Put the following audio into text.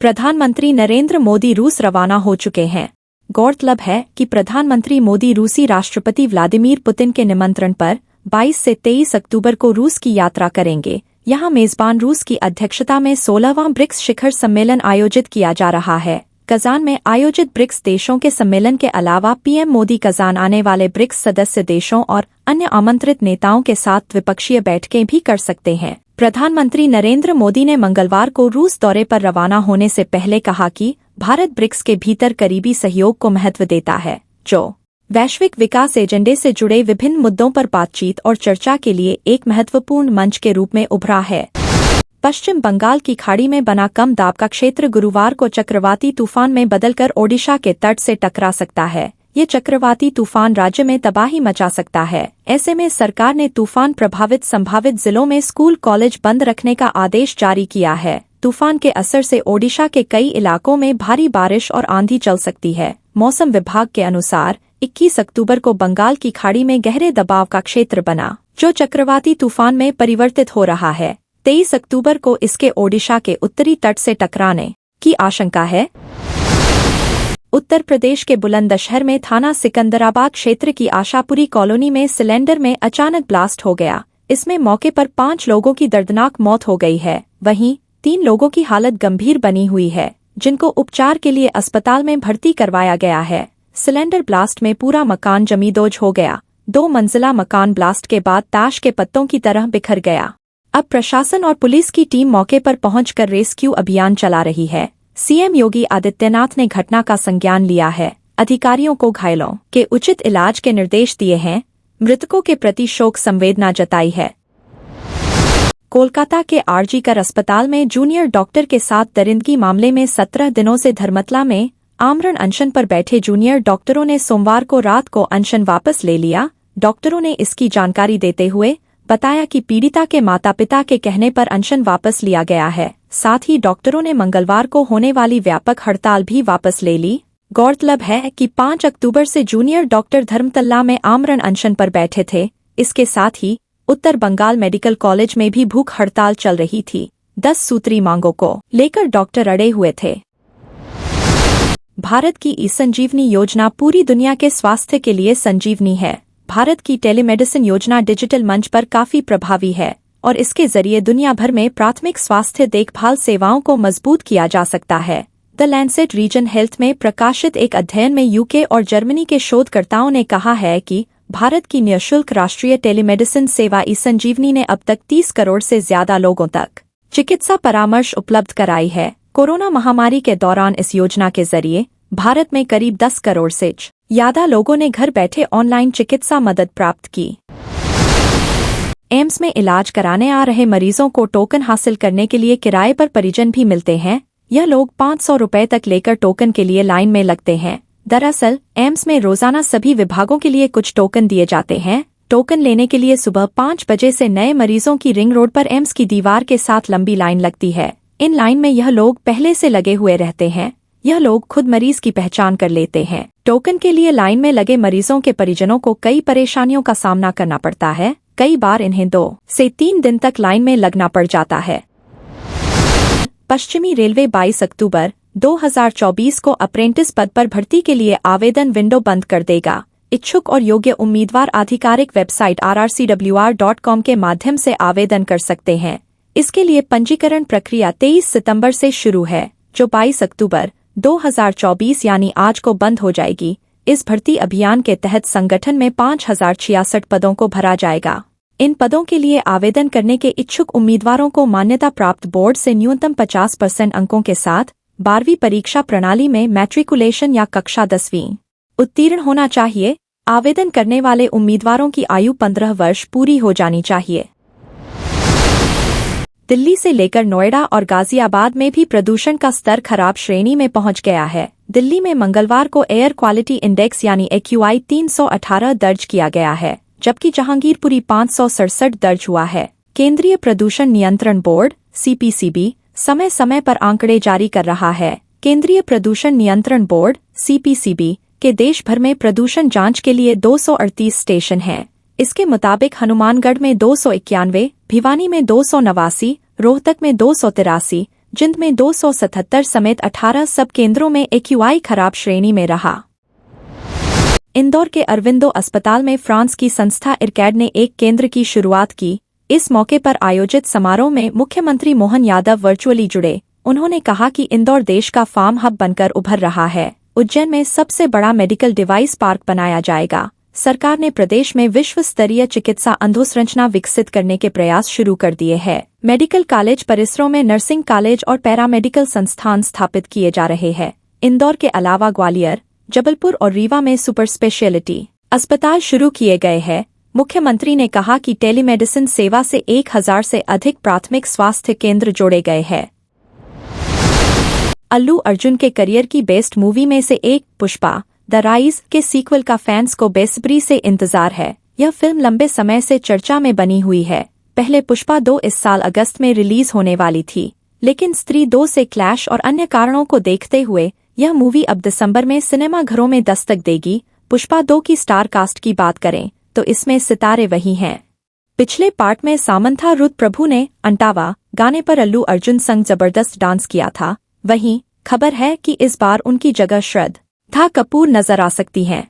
प्रधानमंत्री नरेंद्र मोदी रूस रवाना हो चुके हैं। गौरतलब है कि प्रधानमंत्री मोदी रूसी राष्ट्रपति व्लादिमीर पुतिन के निमंत्रण पर 22 से 23 अक्टूबर को रूस की यात्रा करेंगे। यहां मेजबान रूस की अध्यक्षता में 16वां ब्रिक्स शिखर सम्मेलन आयोजित किया जा रहा है। कजान में आयोजित ब्रिक्स देशों के सम्मेलन के अलावा पीएम मोदी कजान आने वाले ब्रिक्स सदस्य देशों और अन्य आमंत्रित नेताओं के साथ द्विपक्षीय बैठकें भी कर सकते हैं। प्रधानमंत्री नरेंद्र मोदी ने मंगलवार को रूस दौरे पर रवाना होने से पहले कहा कि भारत ब्रिक्स के भीतर करीबी सहयोग को महत्व देता है, जो वैश्विक विकास एजेंडे से जुड़े विभिन्न मुद्दों पर बातचीत और चर्चा के लिए एक महत्वपूर्ण मंच के रूप में उभरा है। पश्चिम बंगाल की खाड़ी में बना कम दाब का क्षेत्र गुरुवार को चक्रवाती तूफान में बदलकर ओडिशा के तट से टकरा सकता है। ये चक्रवाती तूफान राज्य में तबाही मचा सकता है। ऐसे में सरकार ने तूफान प्रभावित संभावित जिलों में स्कूल कॉलेज बंद रखने का आदेश जारी किया है। तूफान के असर से ओडिशा के कई इलाकों में भारी बारिश और आंधी चल सकती है। मौसम विभाग के अनुसार 21 अक्टूबर को बंगाल की खाड़ी में गहरे दबाव का क्षेत्र बना, जो चक्रवाती तूफान में परिवर्तित हो रहा है। 23 अक्टूबर को इसके ओडिशा के उत्तरी तट से टकराने की आशंका है। उत्तर प्रदेश के बुलंदशहर में थाना सिकंदराबाद क्षेत्र की आशापुरी कॉलोनी में सिलेंडर में अचानक ब्लास्ट हो गया। इसमें मौके पर 5 लोगों की दर्दनाक मौत हो गई है। वहीं 3 लोगों की हालत गंभीर बनी हुई है, जिनको उपचार के लिए अस्पताल में भर्ती करवाया गया है। सिलेंडर ब्लास्ट में पूरा मकान जमींदोज हो गया। 2 मंजिला मकान ब्लास्ट के बाद ताश के पत्तों की तरह बिखर गया। अब प्रशासन और पुलिस की टीम मौके पर पहुंचकर रेस्क्यू अभियान चला रही है। सीएम योगी आदित्यनाथ ने घटना का संज्ञान लिया है। अधिकारियों को घायलों के उचित इलाज के निर्देश दिए हैं। मृतकों के प्रति शोक संवेदना जताई है। कोलकाता के आरजी कर अस्पताल में जूनियर डॉक्टर के साथ दरिंदगी मामले में 17 दिनों से धर्मतला में आमरण अनशन पर बैठे जूनियर डॉक्टरों ने सोमवार को रात को अनशन वापस ले लिया। डॉक्टरों ने इसकी जानकारी देते हुए बताया कि पीड़िता के माता पिता के कहने पर अनशन वापस लिया गया है। साथ ही डॉक्टरों ने मंगलवार को होने वाली व्यापक हड़ताल भी वापस ले ली। गौरतलब है कि 5 अक्टूबर से जूनियर डॉक्टर धर्मतला में आमरण अनशन पर बैठे थे। इसके साथ ही उत्तर बंगाल मेडिकल कॉलेज में भी भूख हड़ताल चल रही थी। 10 सूत्री मांगों को लेकर डॉक्टर अड़े हुए थे। भारत की ई-संजीवनी योजना पूरी दुनिया के स्वास्थ्य के लिए संजीवनी है। भारत की टेलीमेडिसिन योजना डिजिटल मंच पर काफी प्रभावी है और इसके जरिए दुनिया भर में प्राथमिक स्वास्थ्य देखभाल सेवाओं को मजबूत किया जा सकता है। द लैंसेट रीजन हेल्थ में प्रकाशित एक अध्ययन में यूके और जर्मनी के शोधकर्ताओं ने कहा है कि भारत की निःशुल्क राष्ट्रीय टेलीमेडिसिन सेवा ई-संजीवनी ने अब तक 30 करोड़ से ज्यादा लोगों तक चिकित्सा परामर्श उपलब्ध कराई है। कोरोना महामारी के दौरान इस योजना के जरिए भारत में करीब 10 करोड़ से ज्यादा लोगों ने घर बैठे ऑनलाइन चिकित्सा मदद प्राप्त की। एम्स में इलाज कराने आ रहे मरीजों को टोकन हासिल करने के लिए किराए पर परिजन भी मिलते हैं। यह लोग 500 रुपए तक लेकर टोकन के लिए लाइन में लगते हैं। दरअसल एम्स में रोजाना सभी विभागों के लिए कुछ टोकन दिए जाते हैं। टोकन लेने के लिए सुबह 5 बजे से नए मरीजों की रिंग रोड पर एम्स की दीवार के साथ लंबी लाइन लगती है। इन लाइन में यह लोग पहले से लगे हुए रहते हैं। यह लोग खुद मरीज की पहचान कर लेते हैं। टोकन के लिए लाइन में लगे मरीजों के परिजनों को कई परेशानियों का सामना करना पड़ता है। कई बार इन्हें 2 से 3 दिन तक लाइन में लगना पड़ जाता है। पश्चिमी रेलवे 22 अक्टूबर 2024 को अप्रेंटिस पद पर भर्ती के लिए आवेदन विंडो बंद कर देगा। इच्छुक और योग्य उम्मीदवार आधिकारिक वेबसाइट rrcwr.com के माध्यम से आवेदन कर सकते हैं। इसके लिए पंजीकरण प्रक्रिया 23 सितंबर से शुरू है, जो 22 अक्टूबर 2024 यानी आज को बंद हो जाएगी। इस भर्ती अभियान के तहत संगठन में 5066 पदों को भरा जाएगा। इन पदों के लिए आवेदन करने के इच्छुक उम्मीदवारों को मान्यता प्राप्त बोर्ड से न्यूनतम 50% अंकों के साथ 12वीं परीक्षा प्रणाली में मैट्रिकुलेशन या कक्षा 10वीं उत्तीर्ण होना चाहिए। आवेदन करने वाले उम्मीदवारों की आयु 15 वर्ष पूरी हो जानी चाहिए। दिल्ली से लेकर नोएडा और गाजियाबाद में भी प्रदूषण का स्तर खराब श्रेणी में पहुंच गया है। दिल्ली में मंगलवार को एयर क्वालिटी इंडेक्स यानी AQI 318 दर्ज किया गया है, जबकि जहांगीरपुरी 567 दर्ज हुआ है। केंद्रीय प्रदूषण नियंत्रण बोर्ड CPCB समय समय पर आंकड़े जारी कर रहा है। केंद्रीय प्रदूषण नियंत्रण बोर्ड CPCB के देश भर में प्रदूषण जांच के लिए 238 स्टेशन हैं। इसके मुताबिक हनुमानगढ़ में 291, भिवानी में 289, रोहतक में 283, जिंद में 277 समेत 18 सब केंद्रों में एक्यूआई खराब श्रेणी में रहा। इंदौर के अरविंदो अस्पताल में फ्रांस की संस्था इरकैड ने एक केंद्र की शुरुआत की। इस मौके पर आयोजित समारोह में मुख्यमंत्री मोहन यादव वर्चुअली जुड़े। उन्होंने कहा कि इंदौर देश का फार्म हब बनकर उभर रहा है। उज्जैन में सबसे बड़ा मेडिकल डिवाइस पार्क बनाया जाएगा। सरकार ने प्रदेश में विश्व स्तरीय चिकित्सा अधोसंरचना विकसित करने के प्रयास शुरू कर दिए हैं। मेडिकल कॉलेज परिसरों में नर्सिंग कॉलेज और पैरामेडिकल संस्थान स्थापित किए जा रहे हैं। इंदौर के अलावा ग्वालियर, जबलपुर और रीवा में सुपर स्पेशलिटी अस्पताल शुरू किए गए हैं। मुख्यमंत्री ने कहा कि टेलीमेडिसिन सेवा से 1000 से अधिक प्राथमिक स्वास्थ्य केंद्र जोड़े गए हैं। अल्लू अर्जुन के करियर की बेस्ट मूवी में से एक पुष्पा द राइज के सीक्वल का फैंस को बेसब्री से इंतजार है। यह फिल्म लंबे समय से चर्चा में बनी हुई है। पहले पुष्पा 2 इस साल अगस्त में रिलीज होने वाली थी, लेकिन स्त्री 2 से क्लैश और अन्य कारणों को देखते हुए यह मूवी अब दिसंबर में सिनेमाघरों में दस्तक देगी। पुष्पा 2 की स्टार कास्ट की बात करें तो इसमें सितारे वही हैं। पिछले पार्ट में सामंथा रुद्र प्रभु ने अंटावा गाने पर अल्लू अर्जुन संग जबरदस्त डांस किया था। वहीं खबर है कि इस बार उनकी जगह श्रद्धा कपूर नजर आ सकती हैं।